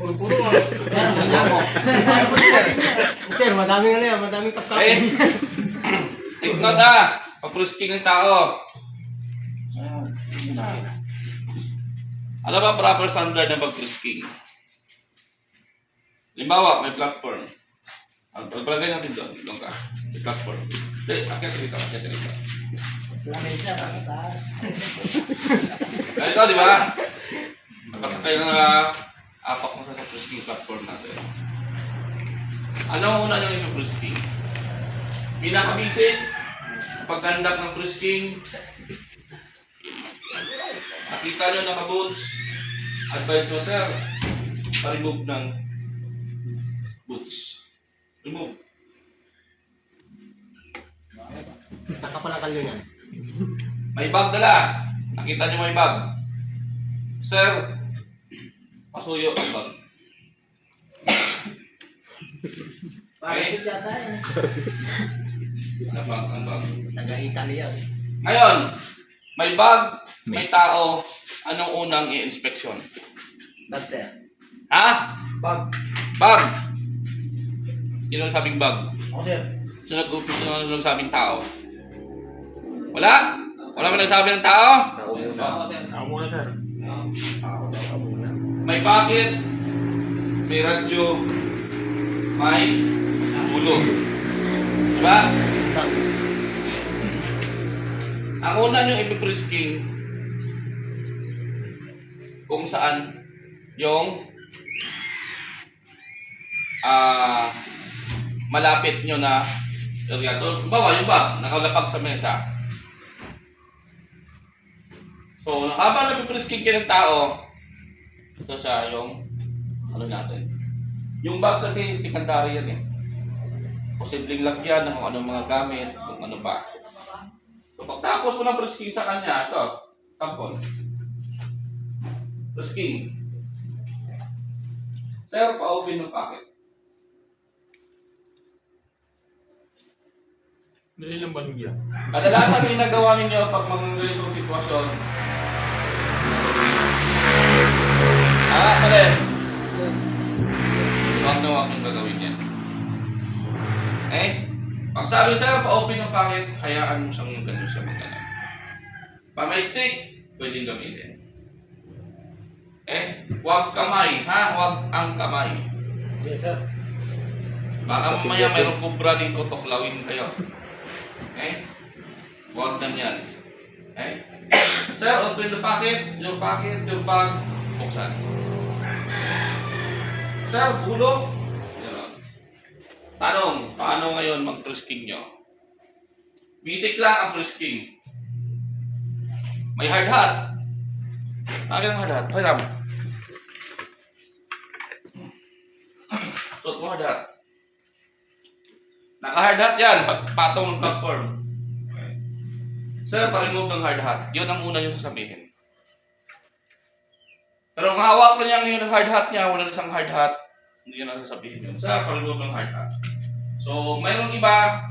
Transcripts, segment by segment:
Puro-puro. Sir, madami. Sir, madaming ano yan, madaming kapkain. Take note ah. Pag-frisking ng tao. Ano ba proper standard ng pag-frisking? Halimbawa, may platform. Pagpalagay natin doon. Doon ka. May platform. Hindi, akyat dito. Ganito, di ba? Nakasakay na apak mo sa frisking platform natin. Ano ang una nyo yung frisking? Pinakabisit, pagkandak ng frisking, nakita nyo naka-boots, advice mo, sir, pa-remove ng boots. Remove. Nakapalang yun yan. May bag dala. Nakita nyo may bag. Sir, pasuyo ang bag. Okay? Ang bag. Taga-Italy yan. Ngayon, may bag, may tao, anong unang i-inspeksyon? Bag, sir. Ha? Bag. Bag! Sino nagsabing bag? Ako, sir. Sino nagsabing tao? Wala? Wala man nagsabi ng tao? Ako muna, sir. May pocket, may radyo, may ulo. Diba? Ang una nyo ipiprisking kung saan yung malapit nyo na area. Bawa yung bag, nakalapag sa mesa. So, habang nagpiprisking kayo ng tao, ito siya yung ano natin. Yung bag kasi secondary yan eh. Posibleng lagyan ng kung anong mga gamit, kung ano ba. So, pagtapos mo ng frisking sa kanya, ito, tampon. Frisking. Sir, pa-open ng packet. Dali lang ba yan? Kadalasan ginagawa ninyo pag mga ganitong sitwasyon. Mali. Huwag na huwag yung gagawin yan. Pag sabi sa'yo, pa-open ng packet, hayaan mo siyang ganun siya magana. Pa may stick, pwedeng gamitin. Huwag kamay, ha? Huwag ang kamay. Yes, sir. Baka mamaya mayroong kubra dito, tuklawin kayo. Huwag na yan. Sir, open the pocket, your bag, buksan. Sir, bulo. Tanong, paano ngayon mag-frisking nyo? Basic lang ang frisking. May hard hat. Akin ang hard hat. Hiram. Suot mo hard hat. Naka-hard hat yan. Pagpatong ng platform. Sir, pa-remove ng hard hat. Yun ang una nyo sasabihin. Pero ang hawak na niya ngayon ng hard hat niya, wala isang hard hat, hindi niya nasasabihin yun. Sir, pa-remove ng hard hat. So, mayroong iba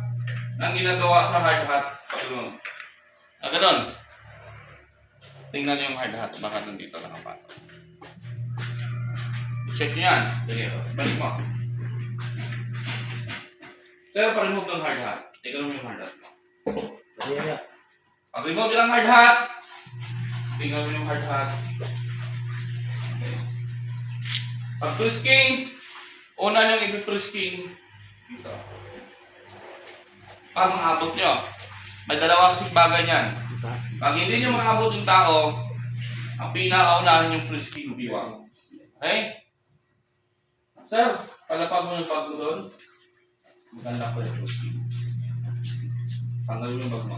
na ginagawa sa hard hat. Pag-remove. Ganon. Tingnan niyo yung hard hat. Baka nandito nakapatong. Check niyo yan. Dali, balik mo. Sir, pa-remove ng hard hat. Tingnan mo yung hard hat mo. Pag-remove nyo ng hard hat, tingnan mo yung hard hat. Okay. Pag-frisking, una nyo i-frisking dito. Para maabot nyo. May dalawa kasing bagay niyan. Pag hindi nyo maabot yung tao, ang pinakaunahan yung frisking biwang. Okay? Sir, palapag mo yung bag mo doon. Maganda ko yung frisking. Tanggalin mo yung bag mo.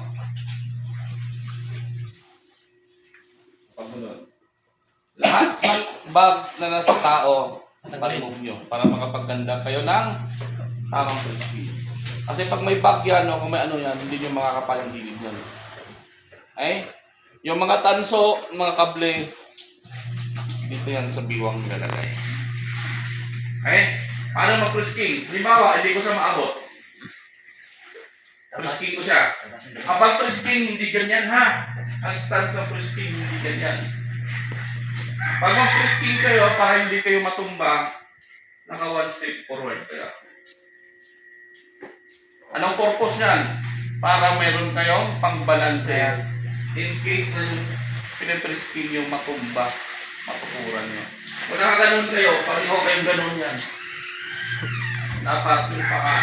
Pag mo doon. Lahat ng bag na nasa tao, palimog nyo para makapagganda kayo ng tamang frisbee. Kasi pag may bag yan o kung may ano yan, hindi nyo makakapal ang gilid yan. Yung mga tanso, mga kable, dito yan sa biwang nilalagay. Paano mag-frisking? Halimbawa, hindi ko siya maabot. Frisking ko siya. Kapag frisking, hindi ganyan ha. Ang stance ng frisking, hindi ganyan. Pag mag-press-king kayo, para hindi kayo matumba, naka one step forward kayo. Anong purpose niyan? Para meron kayong pang-balanse. In case na yung pinipress-king yung matumba, matukuran nyo. Kung nakaganon kayo, pareho kayong ganon yan. Dapat yung paka,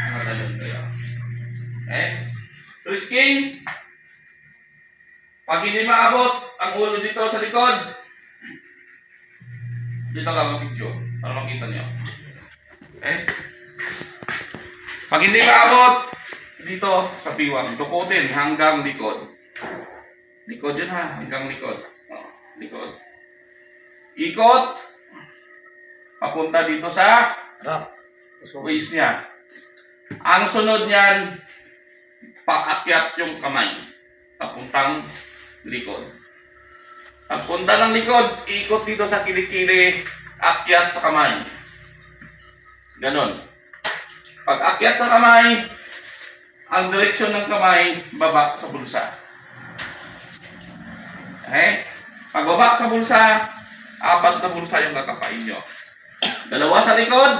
nakaganon kayo. Okay? Press-king. Pag hindi maabot ang ulo dito sa likod, dito ka mag-video para makita niyo. Okay? Pag hindi maabot, dito sa biwang, dukutin hanggang likod. Likod yun ha, hanggang likod. Likod. Ikot. Papunta dito sa waist niya. Ang sunod niyan, paakyat yung kamay. Papuntang likod. Pagpunta ng likod, ikot dito sa kilikili, akyat sa kamay. Ganon. Pag akyat sa kamay, ang direksyon ng kamay, baba sa bulsa. Okay? Pag baba sa bulsa, 4 na bulsa yung kakapain nyo. 2 sa likod,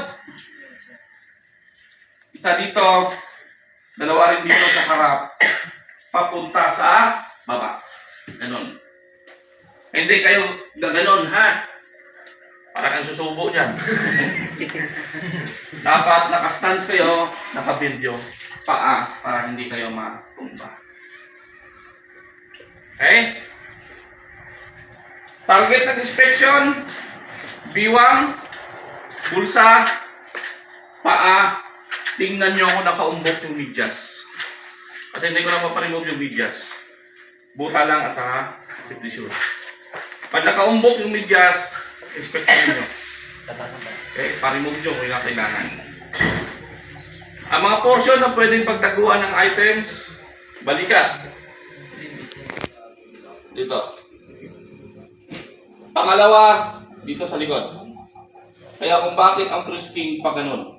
isa dito, 2 rin dito sa harap, papunta sa baba. Ganon. Hindi kayo gaganon, ha? Para kang susubo dyan. Dapat nakastance kayo, nakabuild yung paa para hindi kayo matumba. Okay? Target ng inspection, biwang, bulsa, paa. Tingnan nyo kung nakaumbok yung medyas. Kasi hindi ko na maparemove yung medyas. Buta lang at saka safety shoe. Pag nakaumbok yung medyas, inspection nyo. Okay, pa-remove nyo kung kailangan. Ang mga portion na pwedeng pagtaguan ng items, balikat. Dito. Pangalawa, dito sa likod. Kaya kung bakit ang frisking pa ganun.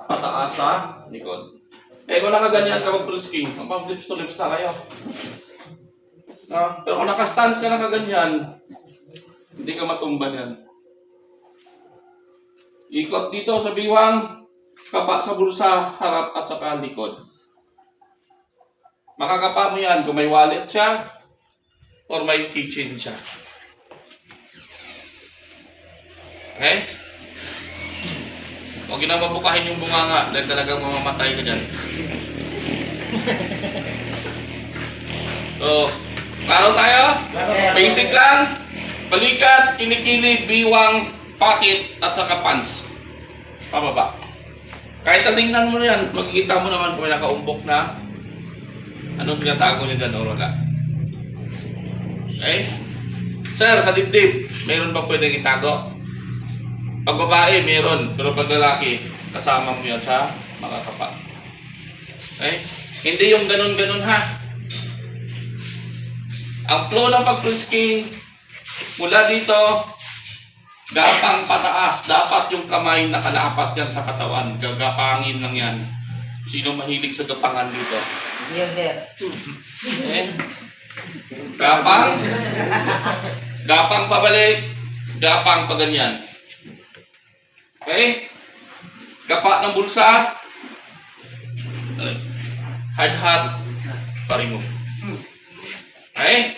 Pataas sa likod. Eh kung nakaganyan ka mag-frisking, ang pang-lips to lips na kayo. Pero kung nakastance ka nakaganyan, hindi ka matumba yan. Ikot dito sa biwang, kapa sa bulsa, harap at saka likod. Makakapa mo yan kung may wallet siya or may keychain siya. Okay? Huwag na mabukahin yung bunganga dahil talagang mamamatay ka dyan. So, klaro tayo? Basic lang. Balikat, kinikili, biwang, pocket, at saka pants. Pababa. Kahit tingnan mo yan, makikita mo naman kung may nakaumbok na anong pinatago niya dyan o wala. Okay? Sir, sa dibdib, mayroon ba pwedeng itago? Pag babae, meron. Pero pag lalaki, kasama mo yan sa makakapa. Okay? Hindi yung ganun-ganun ha. Ang flow ng pag-frisking, mula dito, gapang pataas. Dapat yung kamay nakalapat yan sa katawan. Gagapangin lang yan. Sino mahilig sa gapangan dito? Yes, sir. Okay? Gapang. Gapang pabalik. Gapang pa ganyan. Okay? Gapa ng bulsa. Hard hat. Pa-remove. Okay?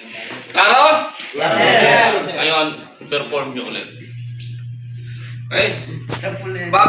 Klaro? Yes, sir. Ngayon, perform nyo ulit. Okay? Bago